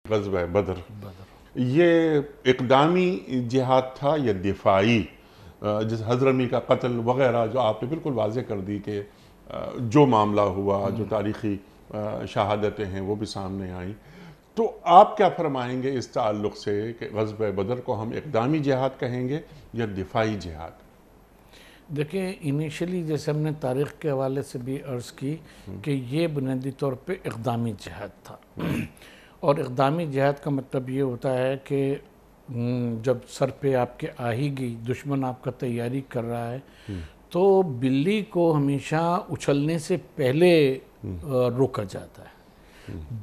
غزوہ بدر بدر یہ اقدامی جہاد تھا یا دفاعی؟ جس حضرمی کا قتل وغیرہ جو آپ نے بالکل واضح کر دی کہ جو معاملہ ہوا، جو تاریخی شہادتیں ہیں وہ بھی سامنے آئیں، تو آپ کیا فرمائیں گے اس تعلق سے کہ غزوہ بدر کو ہم اقدامی جہاد کہیں گے یا دفاعی جہاد؟ دیکھیں انیشلی جیسے ہم نے تاریخ کے حوالے سے بھی عرض کی کہ یہ بنیادی طور پہ اقدامی جہاد تھا، اور اقدامی جہاد کا مطلب یہ ہوتا ہے کہ جب سر پہ آپ کے آ ہی گئی، دشمن آپ کا تیاری کر رہا ہے، تو بلی کو ہمیشہ اچھلنے سے پہلے روکا جاتا ہے۔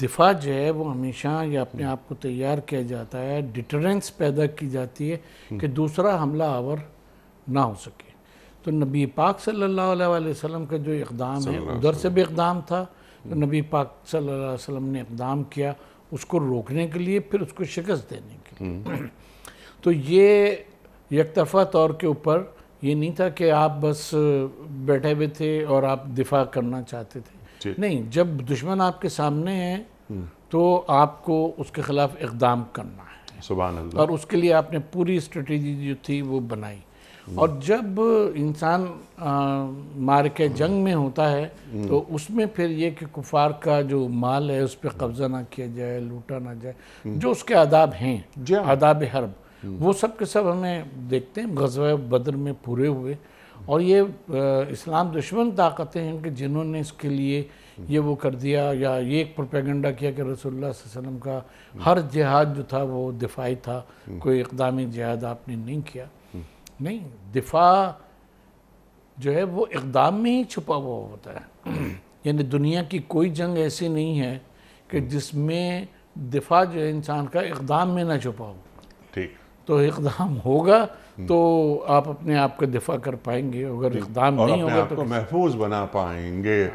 دفاع جو ہے وہ ہمیشہ یہ اپنے آپ کو تیار کیا جاتا ہے، ڈیٹرنس پیدا کی جاتی ہے کہ دوسرا حملہ آور نہ ہو سکے۔ تو نبی پاک صلی اللہ علیہ وسلم کا جو اقدام ہے ادھر سے بھی اقدام تھا، تو نبی پاک صلی اللہ علیہ وسلم نے اقدام کیا اس کو روکنے کے لیے، پھر اس کو شکست دینے کے لیے۔ تو یہ یک طرفہ طور کے اوپر یہ نہیں تھا کہ آپ بس بیٹھے ہوئے تھے اور آپ دفاع کرنا چاہتے تھے، نہیں، جب دشمن آپ کے سامنے ہے تو آپ کو اس کے خلاف اقدام کرنا ہے، سبحان اللہ۔ اور اس کے لیے آپ نے پوری اسٹریٹجی جو تھی وہ بنائی۔ اور جب انسان معرکہ جنگ میں ہوتا ہے تو اس میں پھر یہ کہ کفار کا جو مال ہے اس پہ قبضہ نہ کیا جائے، لوٹا نہ جائے، جو اس کے آداب ہیں، آداب حرب، وہ سب کے سب ہمیں دیکھتے ہیں غزوہ بدر میں پورے ہوئے۔ اور یہ اسلام دشمن طاقتیں ہیں کہ جنہوں نے اس کے لیے یہ وہ کر دیا، یا یہ ایک پروپیگنڈا کیا کہ رسول اللہ صلی اللہ علیہ وسلم کا ہر جہاد جو تھا وہ دفاعی تھا، کوئی اقدامی جہاد آپ نے نہیں کیا۔ نہیں، دفاع جو ہے وہ اقدام میں ہی چھپا ہوا ہوتا ہے۔ یعنی دنیا کی کوئی جنگ ایسی نہیں ہے کہ جس میں دفاع جو ہے انسان کا اقدام میں نہ چھپا ہو۔ ٹھیک، تو اقدام ہوگا تو آپ اپنے آپ کا دفاع کر پائیں گے، اگر اقدام نہیں ہوگا تو محفوظ بنا پائیں گے۔